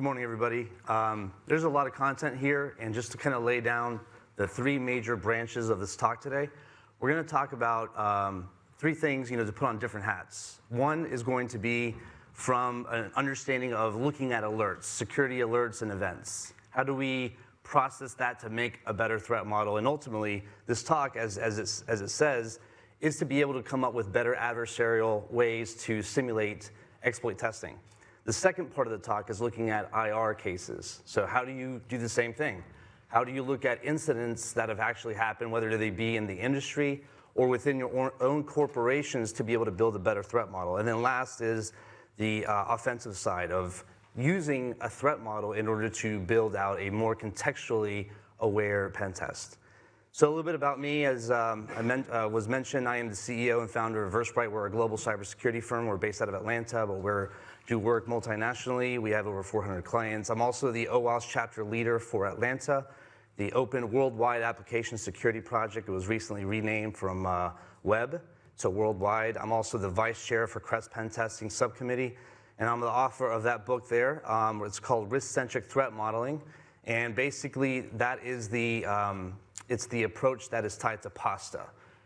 Good morning, everybody. There's a lot of content here, and just to kind of lay down the three major branches of this talk today, we're going to talk about three things, to put on different hats. One is going to be from an understanding of looking at alerts, security alerts and events. How do we process that to make a better threat model? And ultimately, this talk, as it says, is to be able to come up with better adversarial ways to simulate exploit testing. The second part of the talk is looking at IR cases. So how do you do the same thing? How do you look at incidents that have actually happened, whether they be in the industry or within your own corporations, to be able to build a better threat model? And then last is the offensive side of using a threat model in order to build out a more contextually aware pen test. So a little bit about me, as was mentioned, I am the CEO and founder of Versprite. We're a global cybersecurity firm. We're based out of Atlanta, but we do work multinationally. We have over 400 clients. I'm also the OWASP chapter leader for Atlanta, the Open Worldwide Application Security Project. It was recently renamed from Web to Worldwide. I'm also the vice chair for CREST Pen Testing Subcommittee, and I'm the author of that book there. It's called Risk-Centric Threat Modeling, and basically that is it's the approach that is tied to PASTA.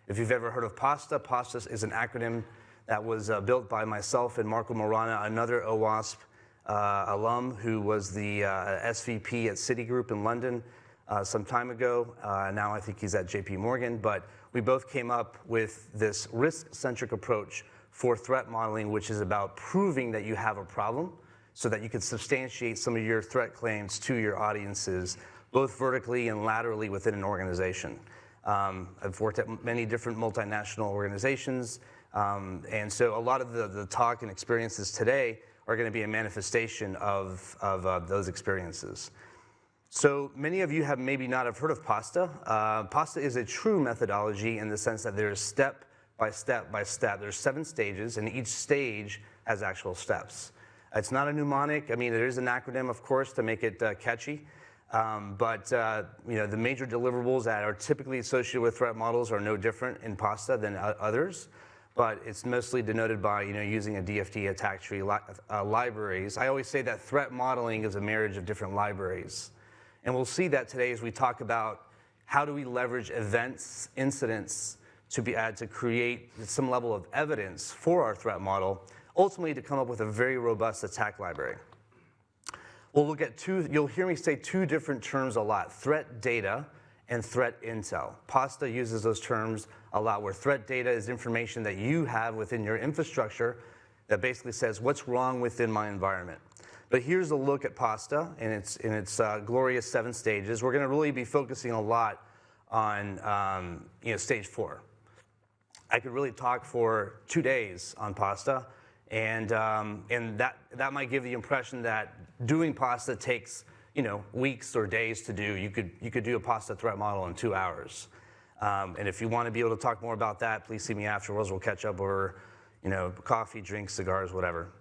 If you've ever heard of PASTA, PASTA is an acronym that was built by myself and Marco Morana, another OWASP alum who was the SVP at Citigroup in London some time ago. Now I think he's at JP Morgan, but we both came up with this risk-centric approach for threat modeling, which is about proving that you have a problem so that you can substantiate some of your threat claims to your audiences, both vertically and laterally within an organization. I've worked at many different multinational organizations, and so a lot of the talk and experiences today are going to be a manifestation of those experiences. So many of you have maybe not have heard of PASTA. PASTA is a true methodology in the sense that there's step by step by step. There's 7 stages, and each stage has actual steps. It's not a mnemonic. I mean, there is an acronym, of course, to make it catchy. But the major deliverables that are typically associated with threat models are no different in PASTA than others, but it's mostly denoted by using a DFT attack tree libraries. I always say that threat modeling is a marriage of different libraries, and we'll see that today as we talk about how do we leverage events, incidents to create some level of evidence for our threat model, ultimately to come up with a very robust attack library. We'll look at you'll hear me say 2 different terms a lot: threat data and threat intel. PASTA uses those terms a lot, where threat data is information that you have within your infrastructure that basically says what's wrong within my environment. But here's a look at PASTA in its glorious 7 stages. We're going to really be focusing a lot on stage 4. I could really talk for 2 days on PASTA. And that might give the impression that doing PASTA takes weeks or days to do. You could do a PASTA threat model in 2 hours. And if you want to be able to talk more about that, please see me afterwards. We'll catch up over coffee, drinks, cigars, whatever.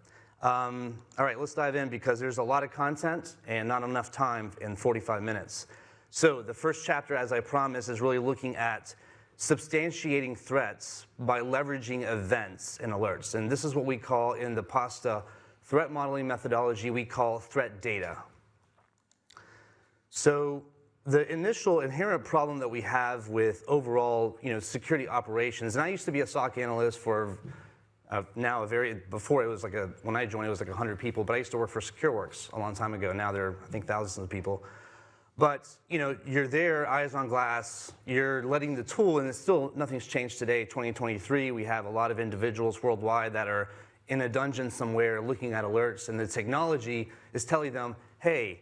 All right, let's dive in because there's a lot of content and not enough time in 45 minutes. So the first chapter, as I promised, is really looking at substantiating threats by leveraging events and alerts. And this is what we call, in the PASTA threat modeling methodology, we call threat data. So the initial inherent problem that we have with overall security operations, and I used to be a SOC analyst for before it was when I joined it was like 100 people, but I used to work for SecureWorks a long time ago. Now there are, I think, thousands of people. But you're there, eyes on glass, you're letting the tool, and it's still, nothing's changed today, 2023. We have a lot of individuals worldwide that are in a dungeon somewhere looking at alerts, and the technology is telling them, hey,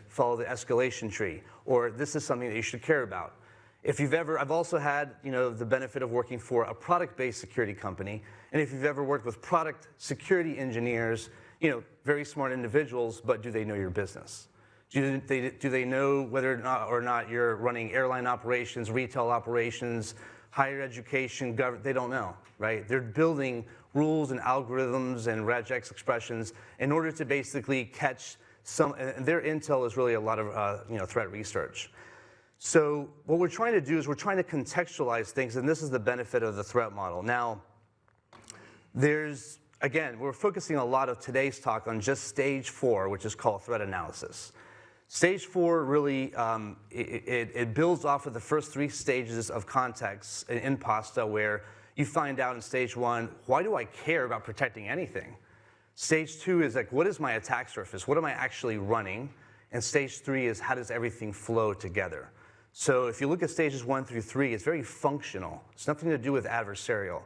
follow the escalation tree, or this is something that you should care about. I've also had the benefit of working for a product-based security company, and if you've ever worked with product security engineers, very smart individuals, but do they know your business? Do they know whether or not you're running airline operations, retail operations, higher education, government? They don't know, right? They're building rules and algorithms and regex expressions in order to basically catch and their intel is really a lot of threat research. So what we're trying to do is we're trying to contextualize things, and this is the benefit of the threat model. Now, there's again, we're focusing a lot of today's talk on just stage 4, which is called threat analysis. Stage 4 really, it builds off of the first 3 stages of context in PASTA, where you find out in stage 1, why do I care about protecting anything? Stage 2 is like, what is my attack surface? What am I actually running? And stage 3 is, how does everything flow together? So if you look at stages 1 through 3, it's very functional. It's nothing to do with adversarial.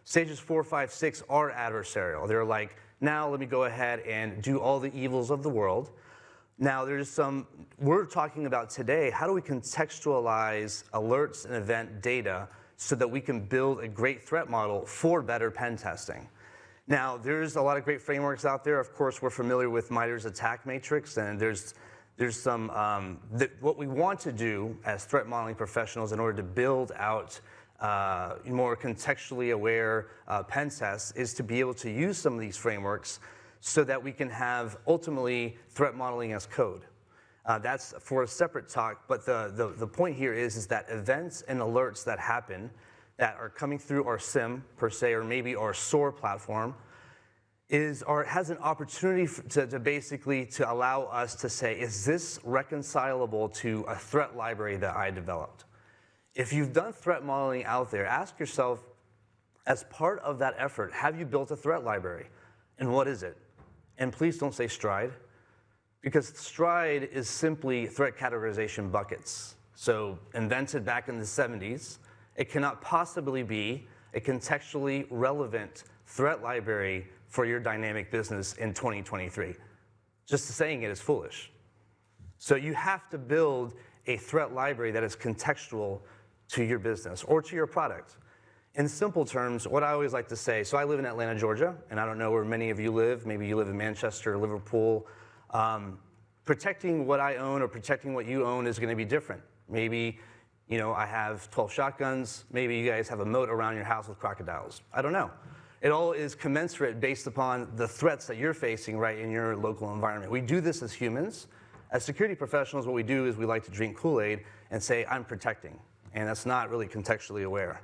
Stages 4, 5, 6 are adversarial. They're like, now let me go ahead and do all the evils of the world. Now we're talking about today, how do we contextualize alerts and event data so that we can build a great threat model for better pen testing? Now, there's a lot of great frameworks out there. Of course, we're familiar with MITRE's attack matrix, and there's some, what we want to do as threat modeling professionals in order to build out more contextually aware pen tests is to be able to use some of these frameworks so that we can have ultimately threat modeling as code. That's for a separate talk, but the point here is that events and alerts that happen that are coming through our SIM per se, or maybe our SOAR platform, has an opportunity to basically to allow us to say, is this reconcilable to a threat library that I developed? If you've done threat modeling out there, ask yourself, as part of that effort, have you built a threat library? And what is it? And please don't say Stride, because Stride is simply threat categorization buckets. So invented back in the 70s, it cannot possibly be a contextually relevant threat library for your dynamic business in 2023. Just saying it is foolish. So you have to build a threat library that is contextual to your business or to your product. In simple terms, what I always like to say, so I live in Atlanta, Georgia, and I don't know where many of you live. Maybe you live in Manchester, Liverpool. Protecting what I own or protecting what you own is going to be different. Maybe, you know, I have 12 shotguns. Maybe you guys have a moat around your house with crocodiles. I don't know. It all is commensurate based upon the threats that you're facing right in your local environment. We do this as humans. As security professionals, what we do is we like to drink Kool-Aid and say, I'm protecting. And that's not really contextually aware.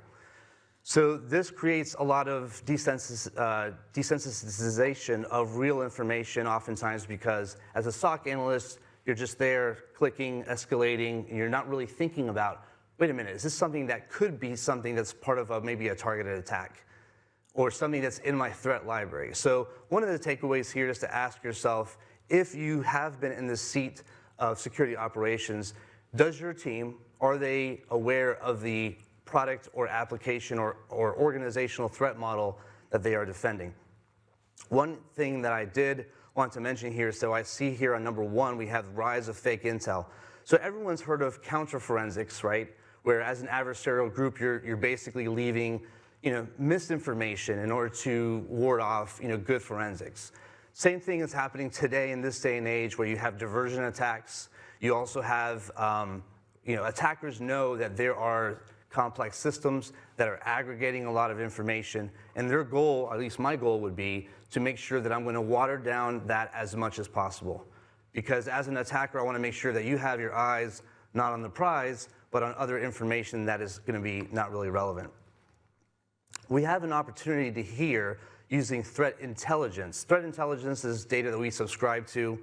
So this creates a lot of desensitization of real information oftentimes, because as a SOC analyst, you're just there clicking, escalating, and you're not really thinking about, wait a minute, is this something that could be something that's part of maybe a targeted attack or something that's in my threat library? So one of the takeaways here is to ask yourself, if you have been in the seat of security operations, does your team, are they aware of the product or application or organizational threat model that they are defending? One thing that I did want to mention here, so I see here on number 1, we have rise of fake intel. So everyone's heard of counterforensics, right? Where as an adversarial group, you're basically leaving, you know, misinformation in order to ward off, you know, good forensics. Same thing is happening today in this day and age, where you have diversion attacks. You also have, you know, attackers know that there are complex systems that are aggregating a lot of information, and their goal, at least my goal, would be to make sure that I'm going to water down that as much as possible. Because as an attacker, I want to make sure that you have your eyes not on the prize, but on other information that is going to be not really relevant. We have an opportunity to here using threat intelligence. Threat intelligence is data that we subscribe to,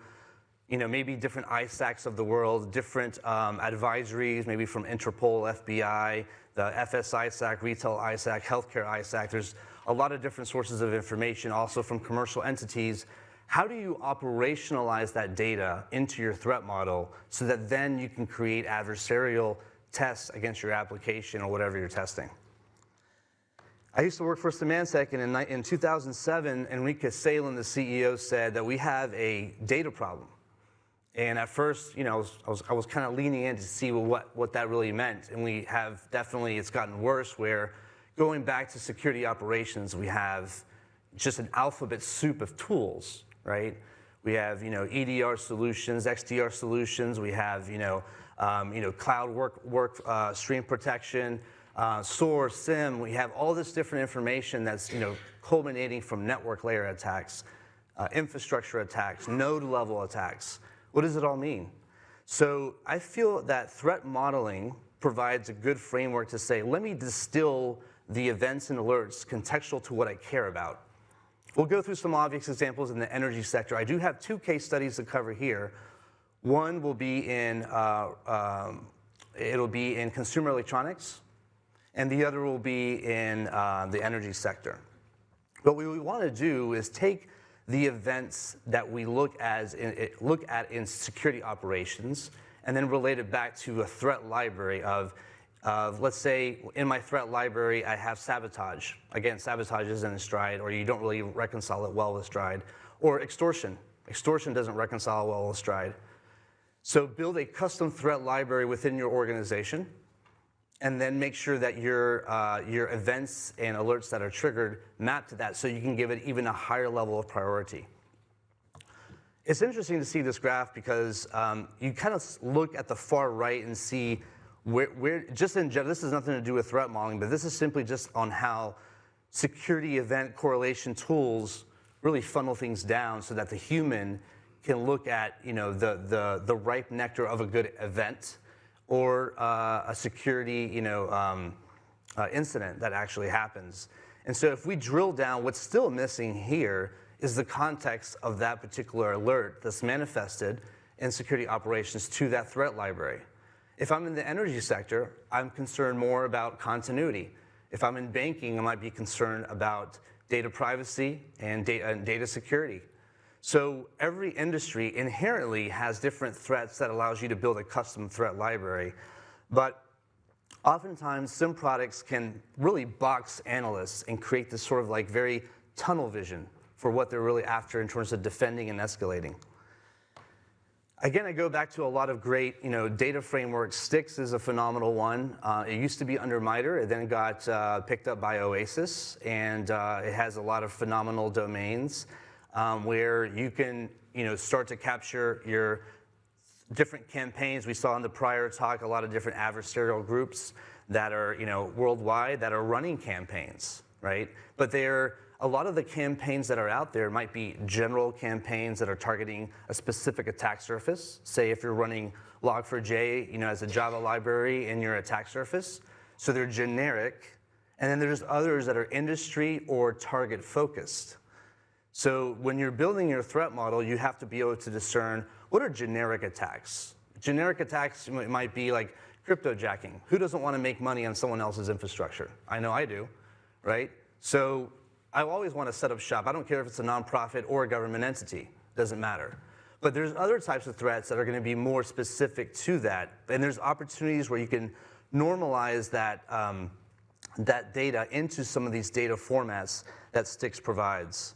you know, maybe different ISACs of the world, different advisories, maybe from Interpol, FBI, the FS ISAC, retail ISAC, healthcare ISAC. There's a lot of different sources of information, also from commercial entities. How do you operationalize that data into your threat model so that then you can create adversarial tests against your application or whatever you're testing? I used to work for Symantec, and in 2007, Enrique Salin, the CEO, said that we have a data problem. And at first, you know, I was kind of leaning in to see what that really meant. And we have definitely, it's gotten worse, where going back to security operations, we have just an alphabet soup of tools, right? We have, you know, EDR solutions, XDR solutions. We have, cloud work stream protection, SOAR, SIM. We have all this different information that's, you know, culminating from network layer attacks, infrastructure attacks, node level attacks. What does it all mean? So I feel that threat modeling provides a good framework to say, let me distill the events and alerts contextual to what I care about. We'll go through some obvious examples in the energy sector. I do have 2 case studies to cover here. One will be in, it'll be in consumer electronics, and the other will be in the energy sector. But what we want to do is take the events that we look at in security operations and then relate it back to a threat library of let's say in my threat library I have sabotage. Again, sabotage isn't in Stride, or you don't really reconcile it well with Stride. Or extortion. Extortion doesn't reconcile well with Stride. So build a custom threat library within your organization, and then make sure that your events and alerts that are triggered map to that, so you can give it even a higher level of priority. It's interesting to see this graph because you kind of look at the far right and see where just in general, this has nothing to do with threat modeling, but this is simply just on how security event correlation tools really funnel things down so that the human can look at the ripe nectar of a good event or a security incident that actually happens. And so if we drill down, what's still missing here is the context of that particular alert that's manifested in security operations to that threat library. If I'm in the energy sector, I'm concerned more about continuity. If I'm in banking, I might be concerned about data privacy and data security. So every industry inherently has different threats that allows you to build a custom threat library. But oftentimes, SIM products can really box analysts and create this sort of like very tunnel vision for what they're really after in terms of defending and escalating. Again, I go back to a lot of great data frameworks. Styx is a phenomenal one. It used to be under MITRE. It then got picked up by Oasis, and it has a lot of phenomenal domains where you can start to capture your different campaigns. We saw in the prior talk a lot of different adversarial groups that are worldwide that are running campaigns, right? But a lot of the campaigns that are out there might be general campaigns that are targeting a specific attack surface. Say if you're running log4j as a Java library in your attack surface. So they're generic. And then there's others that are industry or target focused. So when you're building your threat model, you have to be able to discern what are generic attacks. Generic attacks might be like cryptojacking. Who doesn't want to make money on someone else's infrastructure? I know I do, right? So I always want to set up shop. I don't care if it's a nonprofit or a government entity. Doesn't matter. But there's other types of threats that are going to be more specific to that. And there's opportunities where you can normalize that, that data into some of these data formats that Styx provides.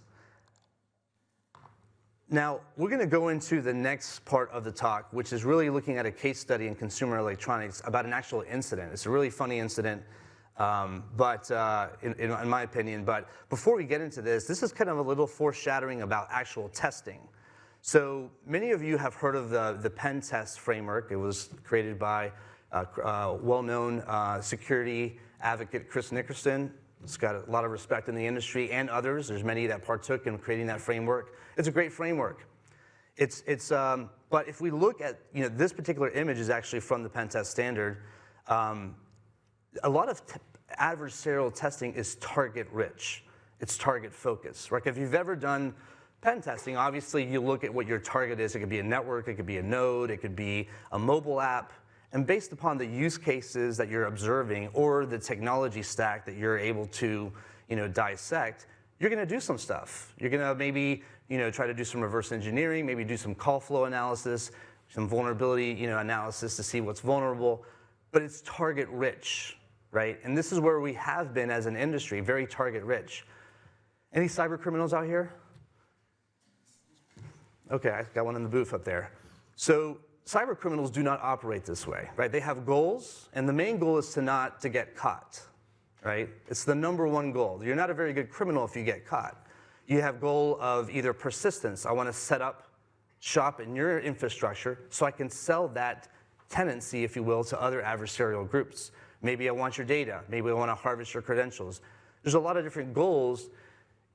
Now, we're going to go into the next part of the talk, which is really looking at a case study in consumer electronics about an actual incident. It's a really funny incident. In my opinion. But before we get into this is kind of a little foreshadowing about actual testing. So many of you have heard of the pen test framework. It was created by well-known security advocate Chris Nickerson. It's got a lot of respect in the industry and others. There's many that partook in creating that framework. It's a great framework. But if we look at this particular image is actually from the pen test standard. A lot of adversarial testing is target rich. It's target focused, right? If you've ever done pen testing, obviously you look at what your target is. It could be a network, it could be a node, it could be a mobile app. And based upon the use cases that you're observing or the technology stack that you're able to dissect, you're going to do some stuff. You're going to maybe try to do some reverse engineering, maybe do some call flow analysis, some vulnerability analysis to see what's vulnerable. But it's target rich. Right? And this is where we have been as an industry, very target rich. Any cyber criminals out here? Okay, I got one in the booth up there. So cyber criminals do not operate this way, right? They have goals, and the main goal is to get caught, right? It's the #1 goal. You're not a very good criminal if you get caught. You have goal of either persistence. I want to set up shop in your infrastructure so I can sell that tenancy, if you will, to other adversarial groups. Maybe I want your data. Maybe I want to harvest your credentials. There's a lot of different goals.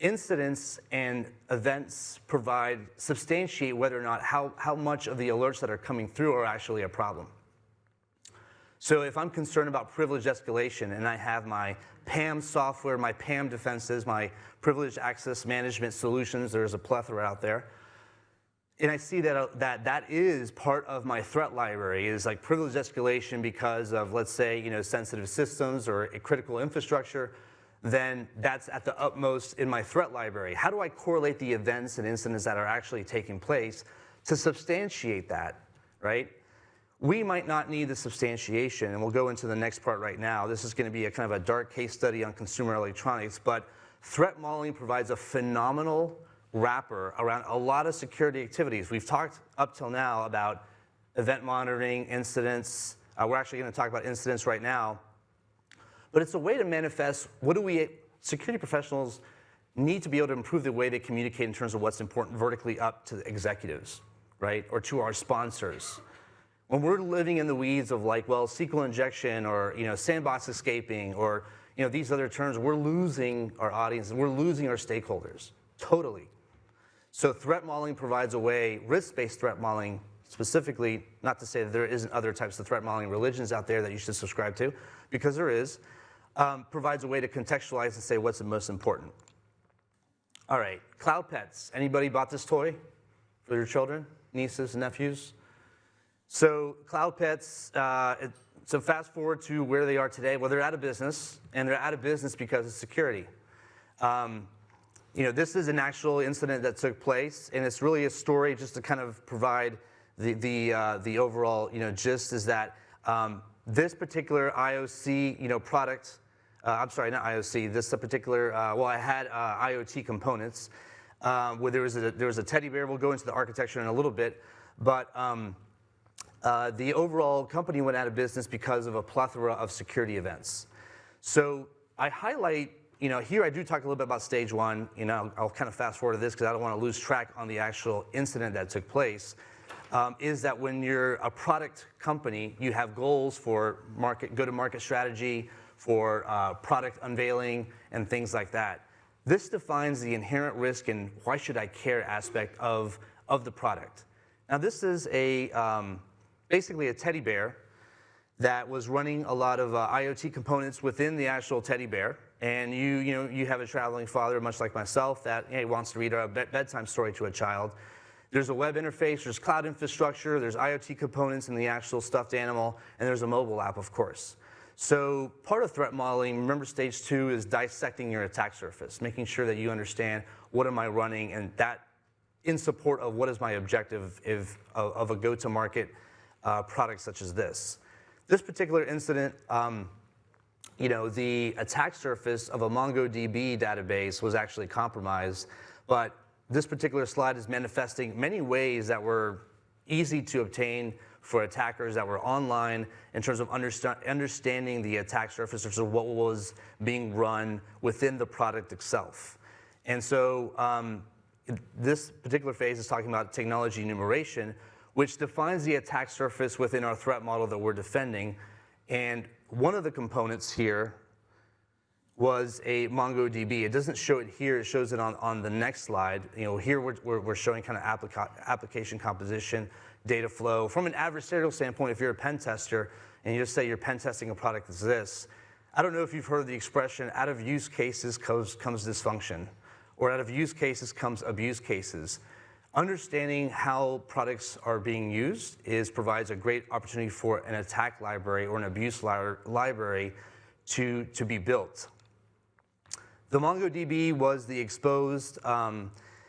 Incidents and events substantiate whether or not how much of the alerts that are coming through are actually a problem. So if I'm concerned about privilege escalation and I have my PAM software, my PAM defenses, my privileged access management solutions, there's a plethora out there, and I see that is part of my threat library, is like privilege escalation because of, let's say, sensitive systems or a critical infrastructure, then that's at the utmost in my threat library. How do I correlate the events and incidents that are actually taking place to substantiate that, right? We might not need the substantiation, and we'll go into the next part right now. This is going to be a kind of a dark case study on consumer electronics, but threat modeling provides a phenomenal wrapper around a lot of security activities. We've talked up till now about event monitoring, incidents. We're actually going to talk about incidents right now. But it's a way to manifest what do we, security professionals, need to be able to improve the way they communicate in terms of what's important vertically up to the executives, right, or to our sponsors. When we're living in the weeds of like, well, SQL injection or sandbox escaping or these other terms, we're losing our audience and we're losing our stakeholders, totally. So threat modeling provides a way, risk-based threat modeling specifically, not to say that there isn't other types of threat modeling religions out there that you should subscribe to, because there is, provides a way to contextualize and say what's the most important. All right, cloud pets. Anybody bought this toy for your children, nieces, and nephews? So cloud pets, so fast forward to where they are today. Well, they're out of business, and they're out of business because of security. This is an actual incident that took place, and it's really a story just to kind of provide the overall gist is that this particular IOC product, I'm sorry, not IOC. This particular I had IoT components where there was a teddy bear. We'll go into the architecture in a little bit, but the overall company went out of business because of a plethora of security events. So I highlight. Here I do talk a little bit about stage one. I'll kind of fast forward to this because I don't want to lose track on the actual incident that took place. Is that when you're a product company, you have goals for go-to-market strategy, for product unveiling, and things like that. This defines the inherent risk and why should I care aspect of the product. Now this is basically a teddy bear that was running a lot of IoT components within the actual teddy bear. And you have a traveling father, much like myself, that wants to read a bedtime story to a child. There's a web interface, there's cloud infrastructure, there's IoT components in the actual stuffed animal, and there's a mobile app, of course. So part of threat modeling, remember stage 2, is dissecting your attack surface, making sure that you understand what am I running, and that in support of what is my objective of a go-to-market product such as this. This particular incident, the attack surface of a MongoDB database was actually compromised, but this particular slide is manifesting many ways that were easy to obtain for attackers that were online in terms of understanding the attack surface, in terms of what was being run within the product itself. And so this particular phase is talking about technology enumeration, which defines the attack surface within our threat model that we're defending. And one of the components here was a MongoDB. It doesn't show it here, it shows it on the next slide. Here we're showing kind of application composition, data flow. From an adversarial standpoint, if you're a pen tester and you just say you're pen testing a product that's this, I don't know if you've heard the expression, out of use cases comes dysfunction, or out of use cases comes abuse cases. Understanding how products are being used provides a great opportunity for an attack library or an abuse library to be built. The MongoDB was the exposed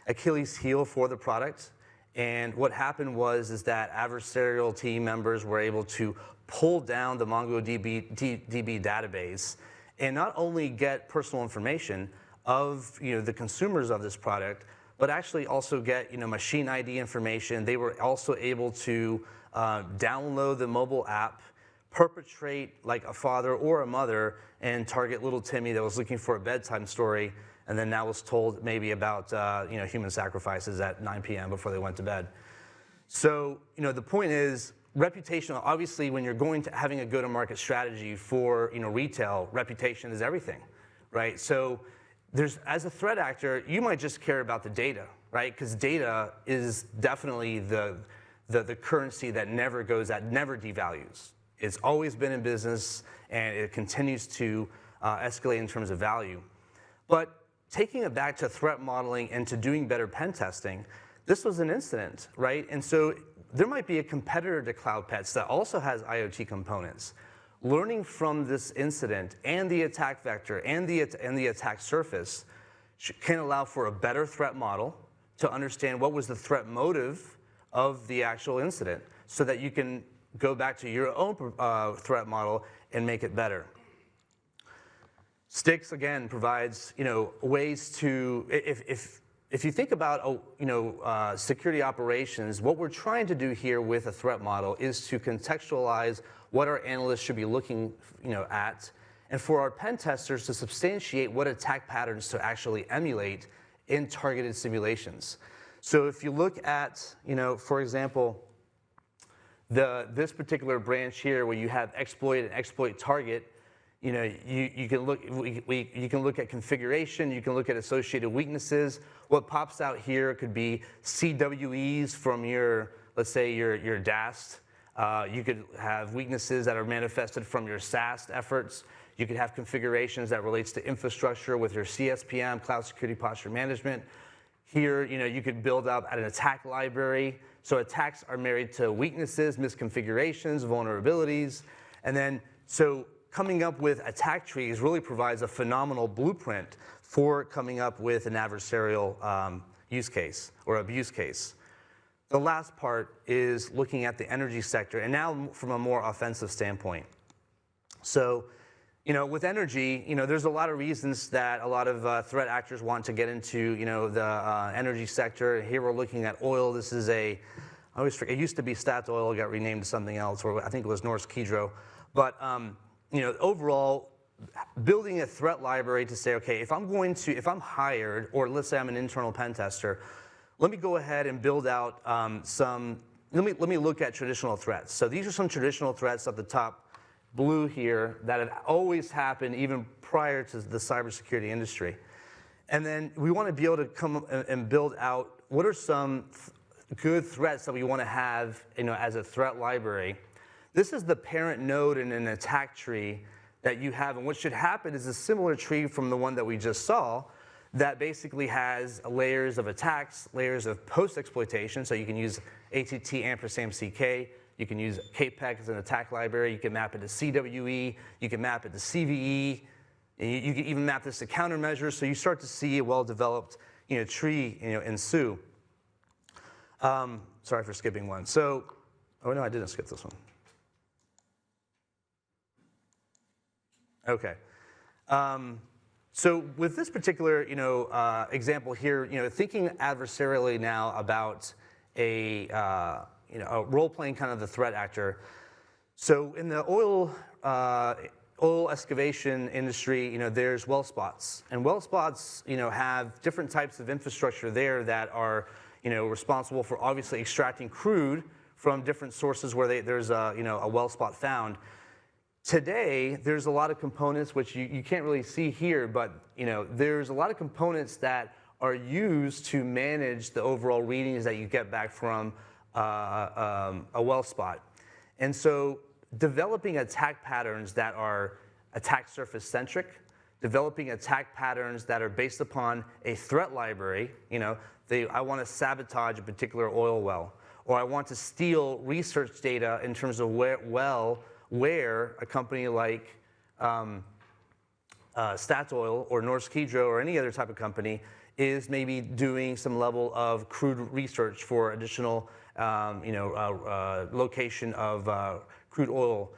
Achilles heel for the product, and what happened was that adversarial team members were able to pull down the MongoDB database and not only get personal information of the consumers of this product, but actually also get machine ID information. They were also able to download the mobile app, perpetrate like a father or a mother, and target little Timmy that was looking for a bedtime story, and then now was told maybe about human sacrifices at 9 p.m. before they went to bed. So the point is, reputational. Obviously, when you're going to having a go-to-market strategy for retail, reputation is everything, right? So as a threat actor, you might just care about the data, right? Because data is definitely the currency that never devalues, It's always been in business, and it continues to escalate in terms of value. But taking it back to threat modeling and to doing better pen testing, this was an incident, right? And so there might be a competitor to CloudPets that also has IoT components. Learning from this incident and the attack vector and the attack surface can allow for a better threat model to understand what was the threat motive of the actual incident so that you can go back to your own threat model and make it better. Sticks, again, provides ways to, if you think about security operations, what we're trying to do here with a threat model is to contextualize what our analysts should be looking at, and for our pen testers to substantiate what attack patterns to actually emulate in targeted simulations. So if you look at, for example, this particular branch here where you have exploit and exploit target, you can look at configuration, you can look at associated weaknesses. What pops out here could be CWEs from your, let's say, your DAST. You could have weaknesses that are manifested from your SAST efforts. You could have configurations that relates to infrastructure with your CSPM, Cloud Security Posture Management. Here, you could build up an attack library. So attacks are married to weaknesses, misconfigurations, vulnerabilities. And then, so coming up with attack trees really provides a phenomenal blueprint for coming up with an adversarial use case or abuse case. The last part is looking at the energy sector, and now from a more offensive standpoint. So, with energy, there's a lot of reasons that a lot of threat actors want to get into, the energy sector. Here we're looking at oil. This is I always forget, it used to be Statoil, got renamed to something else, or I think it was Norsk Hydro. But, overall, building a threat library to say, okay, if I'm hired, or let's say I'm an internal pen tester, let me go ahead and build out let me look at traditional threats. So these are some traditional threats at the top blue here that have always happened even prior to the cybersecurity industry. And then we want to be able to come and build out what are some good threats that we want to have as a threat library. This is the parent node in an attack tree that you have, and what should happen is a similar tree from the one that we just saw that basically has layers of attacks, layers of post-exploitation, so you can use ATT &CK, you can use KPEC as an attack library, you can map it to CWE, you can map it to CVE, and you can even map this to countermeasures, so you start to see a well-developed tree ensue. Sorry for skipping one. So, oh no, I didn't skip this one. Okay. So with this particular example here, thinking adversarially now about a role-playing kind of the threat actor. So in the oil excavation industry, there's well spots, and well spots have different types of infrastructure there that are responsible for obviously extracting crude from different sources where there's a well spot found. Today, there's a lot of components which you can't really see here, but there's a lot of components that are used to manage the overall readings that you get back from a well spot. And so developing attack patterns that are attack surface centric, developing attack patterns that are based upon a threat library, I want to sabotage a particular oil well, or I want to steal research data in terms of where a company like Statoil or Norsk Hydro or any other type of company is maybe doing some level of crude research for additional location of crude oil.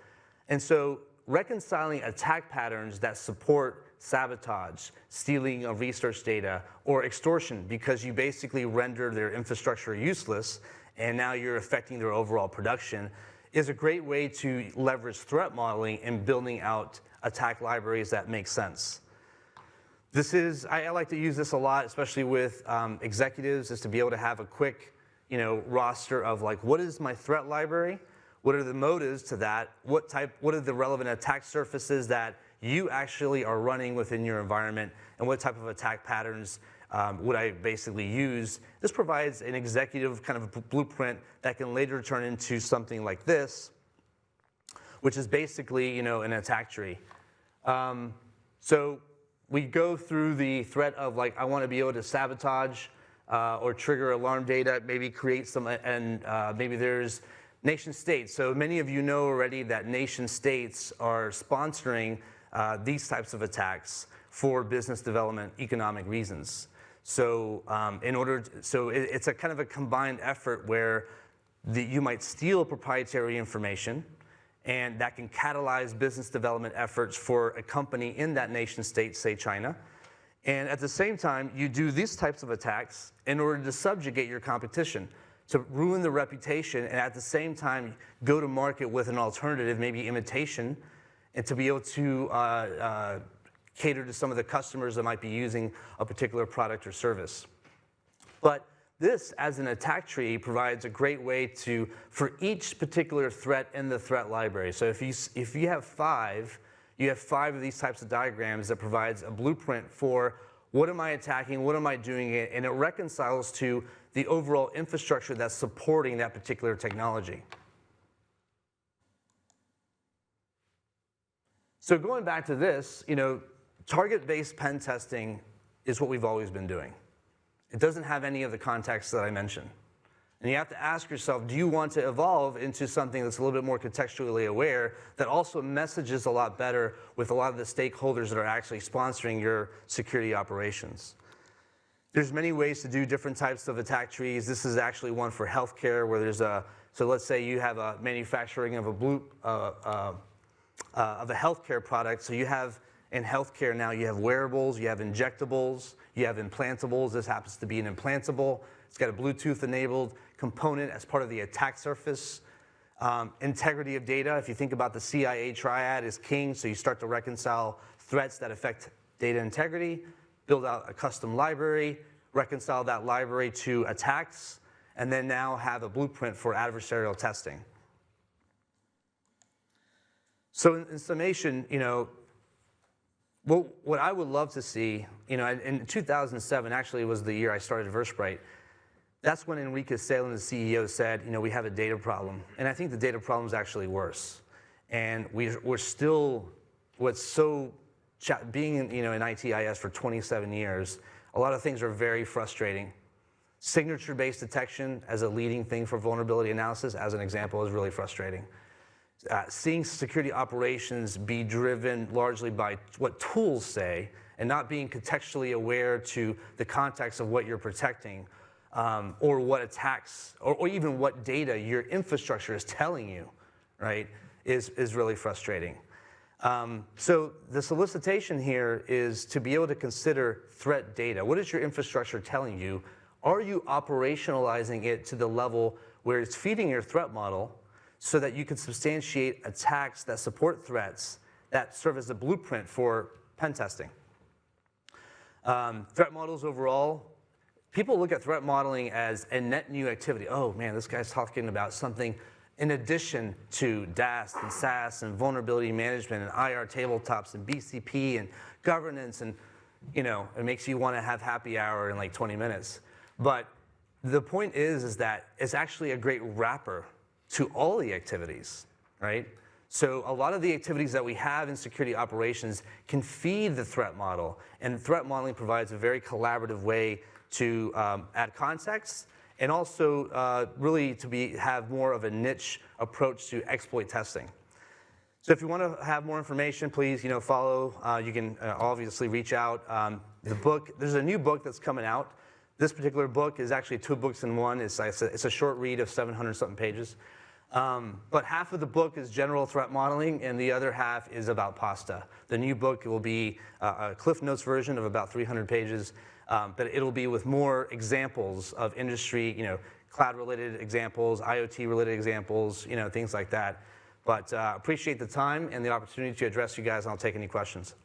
And so reconciling attack patterns that support sabotage, stealing of research data, or extortion because you basically render their infrastructure useless and now you're affecting their overall production is a great way to leverage threat modeling and building out attack libraries that make sense. I like to use this a lot, especially with executives, is to be able to have a quick roster of like, what is my threat library? What are the motives to that? What are the relevant attack surfaces that you actually are running within your environment? And what type of attack patterns would I basically use? This provides an executive kind of blueprint that can later turn into something like this, which is basically, an attack tree. So we go through the threat of like, I want to be able to sabotage or trigger alarm data, maybe create some, and maybe there's nation states. So many of you know already that nation states are sponsoring these types of attacks for business development, economic reasons. So it's a kind of a combined effort where you might steal proprietary information, and that can catalyze business development efforts for a company in that nation state, say China. And at the same time, you do these types of attacks in order to subjugate your competition, to ruin the reputation, and at the same time, go to market with an alternative, maybe imitation, and to be able to cater to some of the customers that might be using a particular product or service. But this, as an attack tree, provides a great way for each particular threat in the threat library. So if you have five of these types of diagrams that provides a blueprint for what am I attacking, what am I doing it, and it reconciles to the overall infrastructure that's supporting that particular technology. So going back to this, target-based pen testing is what we've always been doing. It doesn't have any of the context that I mentioned. And you have to ask yourself, do you want to evolve into something that's a little bit more contextually aware, that also messages a lot better with a lot of the stakeholders that are actually sponsoring your security operations? There's many ways to do different types of attack trees. This is actually one for healthcare, where there's so let's say you have a manufacturing of a healthcare product. So you have, in healthcare now, you have wearables, you have injectables, you have implantables. This happens to be an implantable. It's got a Bluetooth-enabled component as part of the attack surface. Integrity of data, if you think about the CIA triad, is king, so you start to reconcile threats that affect data integrity, build out a custom library, reconcile that library to attacks, and then now have a blueprint for adversarial testing. So in summation, what I would love to see, in 2007, actually was the year I started Versprite. That's when Enrique Salem, the CEO, said, we have a data problem. And I think the data problem is actually worse. And we're still, being in ITIS for 27 years, a lot of things are very frustrating. Signature-based detection as a leading thing for vulnerability analysis, as an example, is really frustrating. Seeing security operations be driven largely by what tools say, and not being contextually aware to the context of what you're protecting, or what attacks, or even what data your infrastructure is telling you, right, is really frustrating. So the solicitation here is to be able to consider threat data. What is your infrastructure telling you? Are you operationalizing it to the level where it's feeding your threat model so that you can substantiate attacks that support threats that serve as a blueprint for pen testing? Threat models overall, people look at threat modeling as a net new activity. Oh man, this guy's talking about something in addition to DAST and SAST and vulnerability management and IR tabletops and BCP and governance, and it makes you want to have happy hour in like 20 minutes. But the point is that it's actually a great wrapper to all the activities, right? So a lot of the activities that we have in security operations can feed the threat model, and threat modeling provides a very collaborative way to add context, and also really to have more of a niche approach to exploit testing. So if you want to have more information, please follow. You can obviously reach out. There's a new book that's coming out. This particular book is actually 2 books in one. It's a short read of 700-something pages. But half of the book is general threat modeling, and the other half is about PASTA. The new book will be a Cliff Notes version of about 300 pages, but it'll be with more examples of industry, cloud-related examples, IoT-related examples, things like that. But appreciate the time and the opportunity to address you guys, and I'll take any questions.